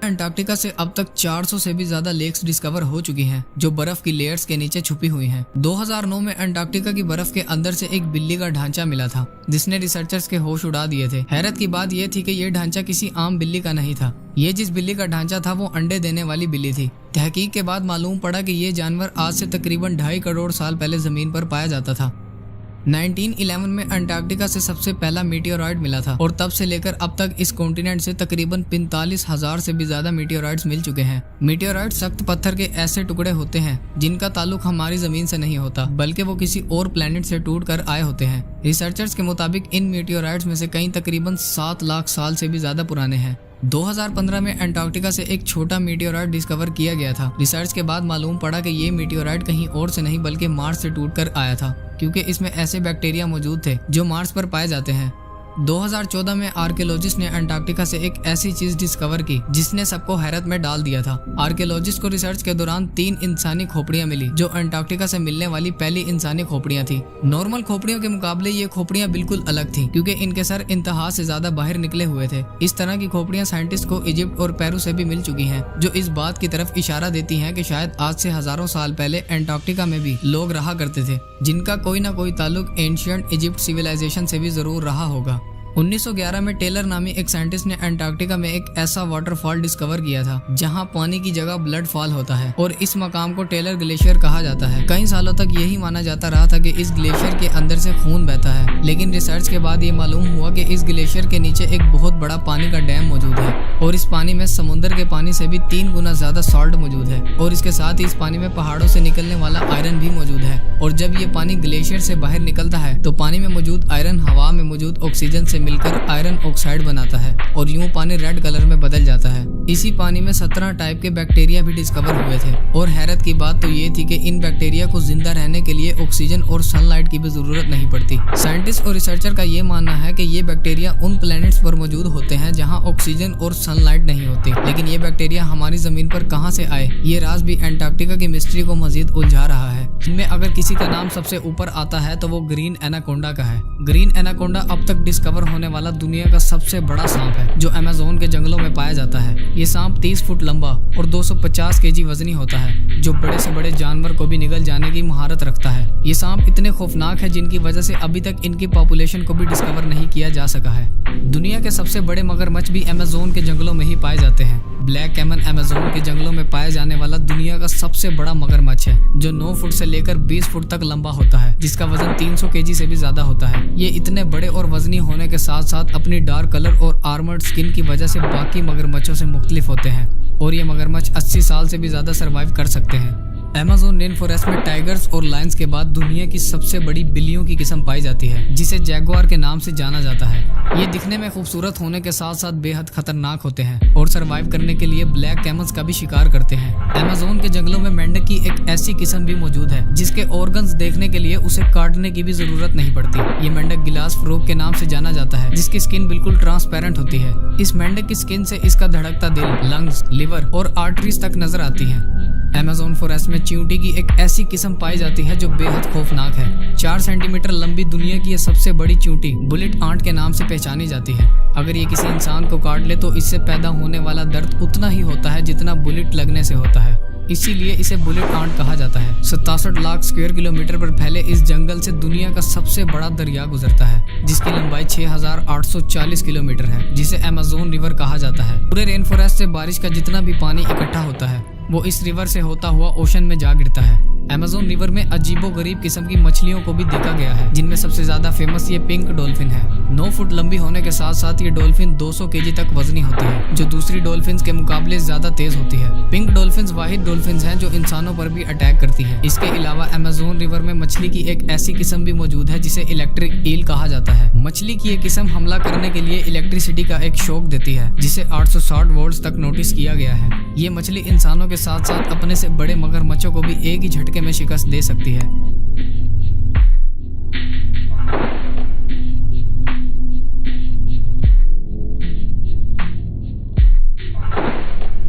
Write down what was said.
Antarctica से अब तक 400 से भी ज्यादा लेक्स डिस्कवर हो चुकी हैं, जो बर्फ की लेयर्स के नीचे छुपी हुई हैं। 2009 में अंटार्कटिका की बर्फ के अंदर से एक बिल्ली का ढांचा मिला था, जिसने रिसर्चर्स के होश उड़ा दिए थे। हैरत की बात यह थी कि यह ढांचा किसी आम बिल्ली का नहीं था। ये जिस बिल्ली का ढांचा था वो अंडे देने वाली बिल्ली थी। तहकीक के बाद मालूम पड़ा कि ये जानवर आज से तकरीबन 2.5 करोड़ साल पहले जमीन पर पाया जाता था। 1911 में अंटार्कटिका से सबसे पहला मीटियोराइट मिला था और तब से लेकर अब तक इस कॉन्टिनेंट से तकरीबन 45,000 से भी ज्यादा मीटियोराइट्स मिल चुके हैं। मीटियोराइट सख्त पत्थर के ऐसे टुकड़े होते हैं जिनका ताल्लुक हमारी जमीन से नहीं होता, बल्कि वो किसी और प्लेनेट से टूट कर आए होते हैं। रिसर्चर्स के मुताबिक इन मीटियोराइट्स में से कई तकरीबन 7 लाख साल से भी ज्यादा पुराने हैं। 2015 में अंटार्कटिका से एक छोटा मीटियोराइट डिस्कवर किया गया था। रिसर्च के बाद मालूम पड़ा कि ये मीटियोराइट कहीं और से नहीं बल्कि मार्स से टूटकर आया था, क्योंकि इसमें ऐसे बैक्टीरिया मौजूद थे जो मार्स पर पाए जाते हैं। 2014 में आर्कियोलॉजिस्ट ने अंटार्कटिका से एक ऐसी चीज डिस्कवर की जिसने सबको हैरत में डाल दिया था। आर्कियोलॉजिस्ट को रिसर्च के दौरान 3 इंसानी खोपड़ियां मिली, जो अंटार्कटिका से मिलने वाली पहली इंसानी खोपड़ियां थी। नॉर्मल खोपड़ियों के मुकाबले ये खोपड़ियां बिल्कुल अलग थी, क्योंकि इनके सर इंतहा से ज्यादा बाहर निकले हुए थे। इस तरह की खोपड़ियां साइंटिस्ट को इजिप्ट और पेरू से भी मिल चुकी हैं, जो इस बात की तरफ इशारा देती हैं कि शायद आज से हजारों साल पहले अंटार्कटिका में भी लोग रहा करते थे, जिनका कोई ना कोई ताल्लुक एंशिएंट इजिप्ट सिविलाइजेशन से भी जरूर रहा होगा। 1911 में टेलर नामी एक साइंटिस्ट ने अंटार्कटिका में एक ऐसा वाटरफॉल डिस्कवर किया था जहां पानी की जगह ब्लड फॉल होता है, और इस मकाम को टेलर ग्लेशियर कहा जाता है। कई सालों तक यही माना जाता रहा था कि इस ग्लेशियर के अंदर से खून बहता है, लेकिन रिसर्च के बाद ये मालूम हुआ कि इस ग्लेशियर के नीचे एक बहुत बड़ा पानी का डैम मौजूद है, और इस पानी में समुद्र के पानी से भी 3 गुना ज्यादा सॉल्ट मौजूद है, और इसके साथ ही इस पानी में पहाड़ों से निकलने वाला आयरन भी मौजूद है। और जब ये पानी ग्लेशियर से बाहर निकलता है तो पानी में मौजूद आयरन हवा में मौजूद ऑक्सीजन से मिलकर आयरन ऑक्साइड बनाता है, और यूं पानी रेड कलर में बदल जाता है। इसी पानी में 17 टाइप के बैक्टीरिया भी डिस्कवर हुए थे, और हैरत की बात तो ये थी कि इन बैक्टीरिया को जिंदा रहने के लिए ऑक्सीजन और सनलाइट की भी जरूरत नहीं पड़ती। साइंटिस्ट और रिसर्चर का ये मानना है कि ये बैक्टीरिया उन प्लैनेट्स पर मौजूद होते हैं जहां ऑक्सीजन और सनलाइट नहीं होती, लेकिन ये बैक्टीरिया हमारी जमीन पर कहां से आए, ये राज भी अंटार्कटिका की मिस्ट्री को मजीद उलझा रहा है। इनमें अगर किसी का नाम सबसे ऊपर आता है तो वो ग्रीन एनाकोंडा का है। ग्रीन एनाकोंडा अब तक डिस्कवर होने वाला दुनिया का सबसे बड़ा सांप है, जो अमेज़न के जंगलों में पाया जाता है। ये सांप 30 फुट लंबा और 250 केजी वजनी होता है, जो बड़े से बड़े जानवर को भी निगल जाने की महारत रखता है। ये सांप इतने खौफनाक है जिनकी वजह से अभी तक इनकी पॉपुलेशन को भी डिस्कवर नहीं किया जा सका है। दुनिया के सबसे बड़े मगरमच्छ भी अमेज़न के जंगलों में ही पाए जाते हैं। ब्लैक कैमन अमेज़न के जंगलों में पाया जाने वाला दुनिया का सबसे बड़ा मगरमच्छ है, जो 9 फुट से लेकर 20 फुट तक लंबा होता है, जिसका वजन 300 केजी से भी ज्यादा होता है। ये इतने बड़े और वजनी होने के साथ साथ अपनी डार्क कलर और आर्मर्ड स्किन की वजह से बाकी मगरमच्छों से मुख्तलिफ होते हैं, और ये मगरमच्छ 80 साल से भी ज्यादा सर्वाइव कर सकते हैं। अमेज़न रेन फॉरेस्ट में टाइगर्स और लायंस के बाद दुनिया की सबसे बड़ी बिल्लियों की किस्म पाई जाती है, जिसे जैगुआर के नाम से जाना जाता है। ये दिखने में खूबसूरत होने के साथ साथ बेहद खतरनाक होते हैं, और सर्वाइव करने के लिए ब्लैक कैमल्स का भी शिकार करते हैं। अमेज़न के जंगलों में मेंढक की एक ऐसी किस्म भी मौजूद है जिसके ऑर्गन्स देखने के लिए उसे काटने की भी जरूरत नहीं पड़ती। ये मेंढक गिलास फ्रॉग के नाम से जाना जाता है, जिसकी स्किन बिल्कुल ट्रांसपेरेंट होती है। इस मेंढक की स्किन से इसका धड़कता दिल, लंग्स, लिवर और आर्टरीज तक नजर आती है। अमेज़न फॉरेस्ट में चींटी की एक ऐसी किस्म पाई जाती है जो बेहद खौफनाक है। 4 सेंटीमीटर लंबी दुनिया की ये सबसे बड़ी चींटी बुलेट आंट के नाम से पहचानी जाती है। अगर ये किसी इंसान को काट ले तो इससे पैदा होने वाला दर्द उतना ही होता है जितना बुलेट लगने से होता है, इसीलिए इसे बुलेट आंट कहा जाता है। 67 लाख स्क्वायर किलोमीटर पर फैले इस जंगल से दुनिया का सबसे बड़ा दरिया गुजरता है, जिसकी लंबाई 6840 किलोमीटर है, जिसे अमेज़न रिवर कहा जाता है। पूरे रेन फॉरेस्ट से बारिश का जितना भी पानी इकट्ठा होता है वो इस रिवर से होता हुआ ओशन में जा गिरता है। अमेज़न रिवर में अजीबोगरीब किस्म की मछलियों को भी देखा गया है, जिनमें सबसे ज्यादा फेमस ये पिंक डॉल्फिन है। 9 फुट लंबी होने के साथ साथ ये डॉल्फिन 200 केजी तक वजनी होती है, जो दूसरी डॉल्फिन के मुकाबले ज्यादा तेज होती है। पिंक डॉल्फिन वाहिद डॉल्फिन हैं जो इंसानों पर भी अटैक करती है। इसके अलावा अमेज़न रिवर में मछली की एक ऐसी किस्म भी मौजूद है जिसे इलेक्ट्रिक ईल कहा जाता है। मछली की ये किस्म हमला करने के लिए इलेक्ट्रिसिटी का एक शॉक देती है, जिसे 860 वोल्ट्स तक नोटिस किया गया है। ये मछली इंसानों के साथ साथ अपने से बड़े मगरमच्छों को भी एक ही झटके में शिकस्त दे सकती है।